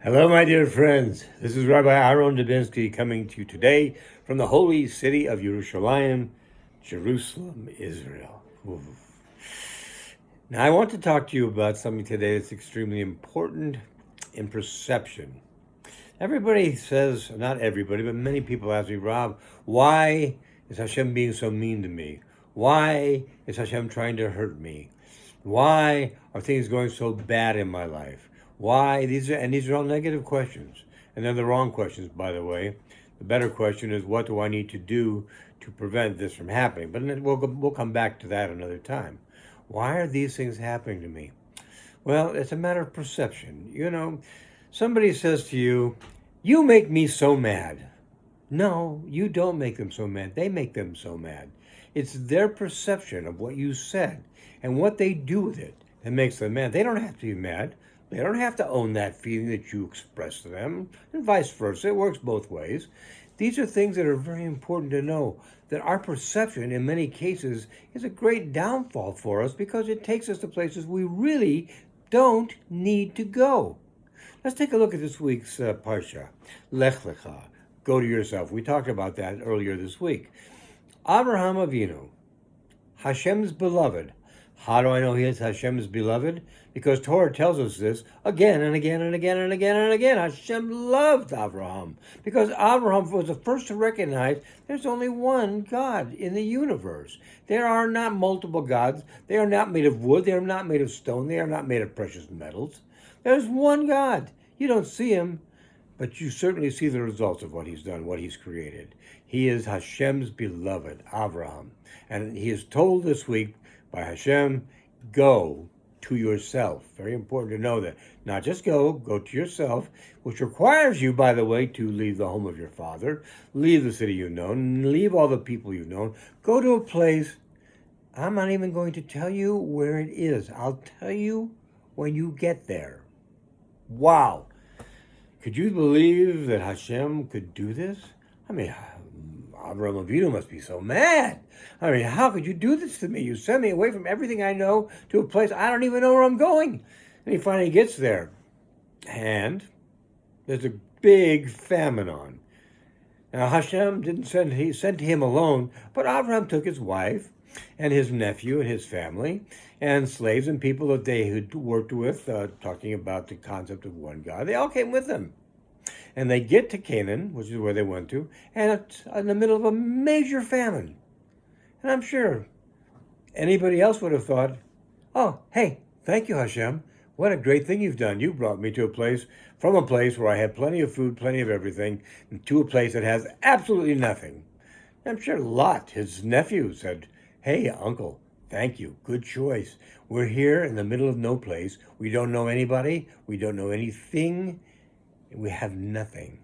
Hello, my dear friends. This is Rabbi Aharon Dobinsky coming to you today from the holy city of Yerushalayim, Jerusalem, Israel. Ooh. Now, I want to talk to you about something today that's extremely important in perception. Everybody says, not everybody, but many people ask me, Rob, why is Hashem being so mean to me? Why is Hashem trying to hurt me? Why are things going so bad in my life? Why? These are all negative questions. And they're the wrong questions, by the way. The better question is, what do I need to do to prevent this from happening? But we'll come back to that another time. Why are these things happening to me? Well, it's a matter of perception. Somebody says to you, you make me so mad. No, you don't make them so mad. They make them so mad. It's their perception of what you said and what they do with it that makes them mad. They don't have to be mad. They don't have to own that feeling that you express to them, and vice versa. It works both ways. These are things that are very important to know, that our perception in many cases is a great downfall for us because it takes us to places we really don't need to go. Let's take a look at this week's Parsha, Lech Lecha, go to yourself. We talked about that earlier this week. Avraham Avinu, Hashem's beloved. How do I know he is Hashem's beloved? Because Torah tells us this again and again and again and again and again. Hashem loved Avraham because Avraham was the first to recognize there's only one God in the universe. There are not multiple gods. They are not made of wood. They are not made of stone. They are not made of precious metals. There's one God. You don't see him, but you certainly see the results of what he's done, what he's created. He is Hashem's beloved, Avraham. And he is told this week by Hashem, go to yourself. Very important to know that. Not just go to yourself, which requires you, by the way, to leave the home of your father, leave the city you've known, leave all the people you've known, go to a place. I'm not even going to tell you where it is. I'll tell you when you get there. Wow. Could you believe that Hashem could do this? I mean, Avraham Avinu must be so mad. I mean, how could you do this to me? You send me away from everything I know to a place I don't even know where I'm going. And he finally gets there. And there's a big famine on. Now, Hashem he sent him alone, but Avraham took his wife and his nephew and his family and slaves and people that they had worked with, talking about the concept of one God. They all came with him. And they get to Canaan, which is where they went to, and it's in the middle of a major famine. And I'm sure anybody else would have thought, oh, hey, thank you, Hashem. What a great thing you've done. You brought me to from a place where I had plenty of food, plenty of everything, to a place that has absolutely nothing. I'm sure Lot, his nephew, said, hey, uncle, thank you. Good choice. We're here in the middle of no place. We don't know anybody. We don't know anything. We have nothing.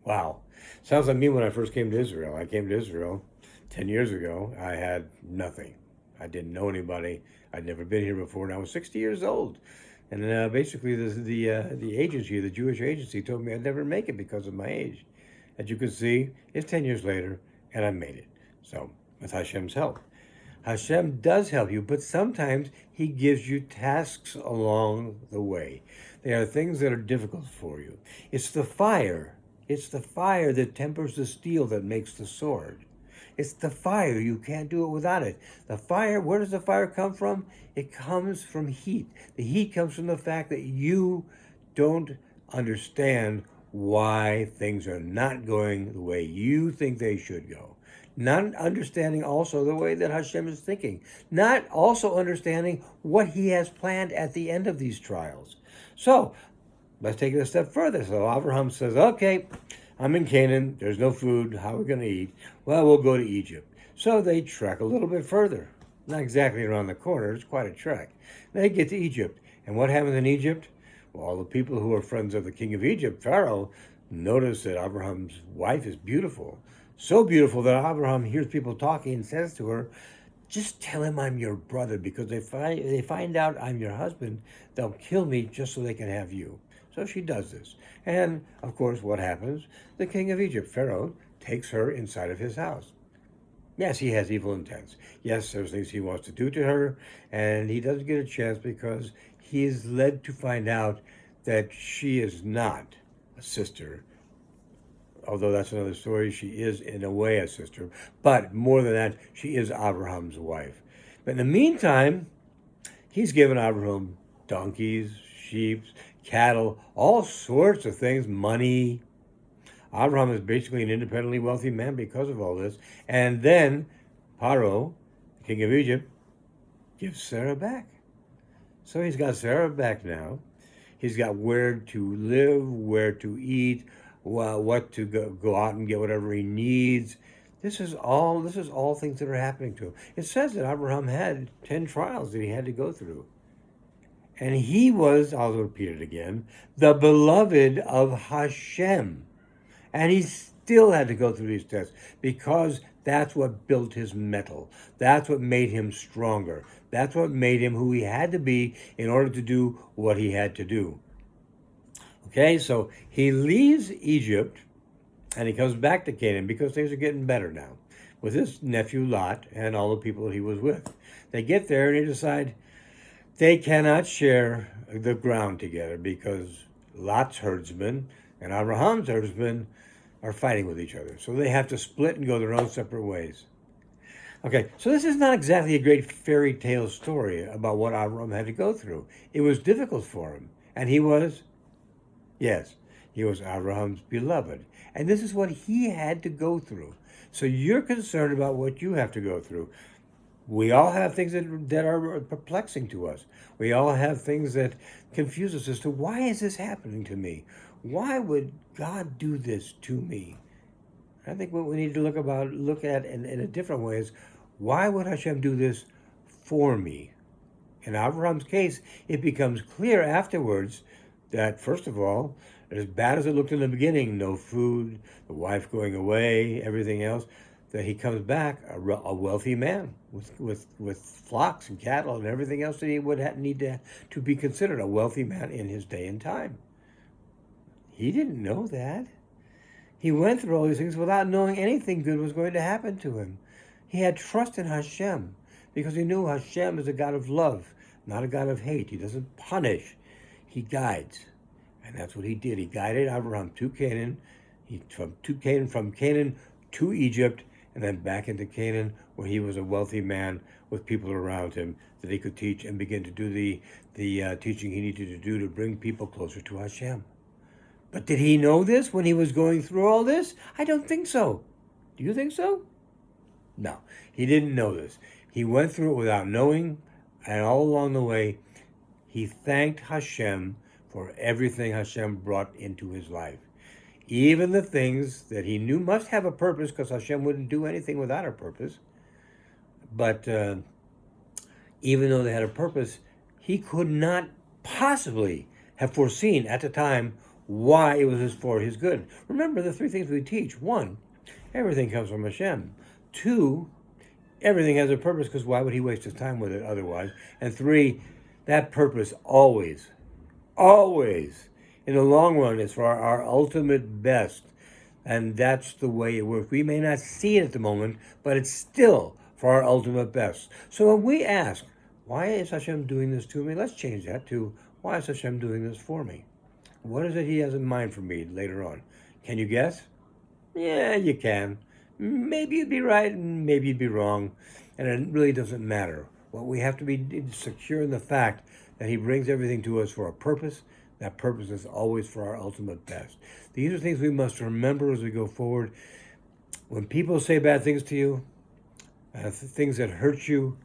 Wow. Sounds like me when I first came to Israel. I came to Israel 10 years ago. I had nothing. I didn't know anybody. I'd never been here before, and I was 60 years old. And basically, the agency, the Jewish agency, told me I'd never make it because of my age. As you can see, it's 10 years later, and I made it. So, with Hashem's help. Hashem does help you, but sometimes he gives you tasks along the way. There are things that are difficult for you. It's the fire. It's the fire that tempers the steel that makes the sword. It's the fire. You can't do it without it. The fire, where does the fire come from? It comes from heat. The heat comes from the fact that you don't understand why things are not going the way you think they should go. Not understanding also the way that Hashem is thinking. Not also understanding what he has planned at the end of these trials. So, let's take it a step further. So Avraham says, okay, I'm in Canaan. There's no food. How are we going to eat? Well, we'll go to Egypt. So they trek a little bit further. Not exactly around the corner. It's quite a trek. They get to Egypt. And what happens in Egypt? Well, all the people who are friends of the king of Egypt, Pharaoh, notice that Abraham's wife is beautiful. So beautiful that Abraham hears people talking and says to her, just tell him I'm your brother, because if they find out I'm your husband, they'll kill me just so they can have you. So she does this. And, of course, what happens? The king of Egypt, Pharaoh, takes her inside of his house. Yes, he has evil intents. Yes, there's things he wants to do to her, and he doesn't get a chance because he is led to find out that she is not a sister, although that's another story. She is in a way a sister, but more than that, she is Avraham's wife. But in the meantime, he's given Avraham donkeys, sheep, cattle, all sorts of things, money. Avraham is basically an independently wealthy man because of all this. And then Paro, the king of Egypt, gives Sarah back. So he's got Sarah back now. He's got where to live, where to eat, what to go out and get whatever he needs. This is all things that are happening to him. It says that Abraham had 10 trials that he had to go through. And he was, I'll repeat it again, the beloved of Hashem. And he still had to go through these tests because that's what built his mettle. That's what made him stronger. That's what made him who he had to be in order to do what he had to do. Okay, so he leaves Egypt and he comes back to Canaan because things are getting better now with his nephew Lot and all the people that he was with. They get there and they decide they cannot share the ground together because Lot's herdsmen and Abraham's herdsmen are fighting with each other. So they have to split and go their own separate ways. Okay, so this is not exactly a great fairy tale story about what Avraham had to go through. It was difficult for him. And he was Avraham's beloved. And this is what he had to go through. So you're concerned about what you have to go through. We all have things that are perplexing to us. We all have things that confuse us as to why is this happening to me? Why would God do this to me? I think what we need to look at in a different way is, why would Hashem do this for me? In Abraham's case, it becomes clear afterwards that, first of all, as bad as it looked in the beginning, no food, the wife going away, everything else, that he comes back a wealthy man with flocks and cattle and everything else that he would need to be considered a wealthy man in his day and time. He didn't know that. He went through all these things without knowing anything good was going to happen to him. He had trust in Hashem because he knew Hashem is a God of love, not a God of hate. He doesn't punish, he guides. And that's what he did. He guided Avraham to Canaan, from Canaan to Egypt, and then back into Canaan, where he was a wealthy man with people around him that he could teach and begin to do the teaching he needed to do to bring people closer to Hashem. But did he know this when he was going through all this? I don't think so. Do you think so? No, he didn't know this. He went through it without knowing, and all along the way, he thanked Hashem for everything Hashem brought into his life. Even the things that he knew must have a purpose, because Hashem wouldn't do anything without a purpose. But even though they had a purpose, he could not possibly have foreseen at the time why it was for his good. Remember the three things we teach. 1, everything comes from Hashem. 2, everything has a purpose, because why would he waste his time with it otherwise? And 3, that purpose always, in the long run, is for our ultimate best. And that's the way it works. We may not see it at the moment, but it's still for our ultimate best. So when we ask, why is Hashem doing this to me? Let's change that to, why is Hashem doing this for me? What is it he has in mind for me later on? Can you guess? Yeah, you can. Maybe you'd be right and maybe you'd be wrong. And it really doesn't matter. What we have to be secure in the fact that he brings everything to us for a purpose. That purpose is always for our ultimate best. These are things we must remember as we go forward. When people say bad things to you, things that hurt you,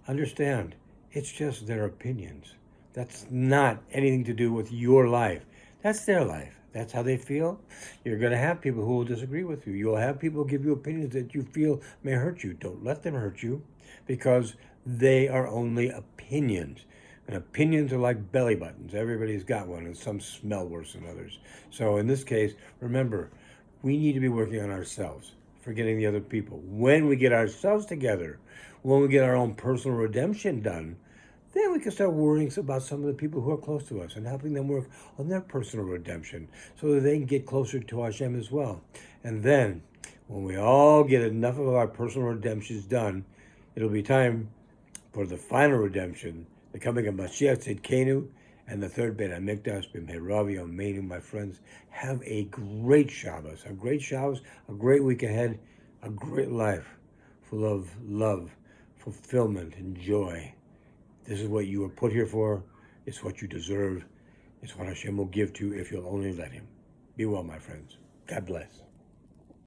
understand, it's just their opinions. That's not anything to do with your life. That's their life. That's how they feel. You're going to have people who will disagree with you. You'll have people give you opinions that you feel may hurt you. Don't let them hurt you, because they are only opinions. And opinions are like belly buttons. Everybody's got one, and some smell worse than others. So in this case, remember, we need to be working on ourselves, forgetting the other people. When we get ourselves together, when we get our own personal redemption done, then we can start worrying about some of the people who are close to us and helping them work on their personal redemption so that they can get closer to Hashem as well. And then, when we all get enough of our personal redemptions done, it'll be time for the final redemption, the coming of Mashiach Tzidkenu, and the third Beit HaMikdash b'mehera v'yameinu. My friends, have a great Shabbos, a great week ahead, a great life full of love, fulfillment, and joy. This is what you were put here for. It's what you deserve. It's what Hashem will give to you if you'll only let Him. Be well, my friends. God bless.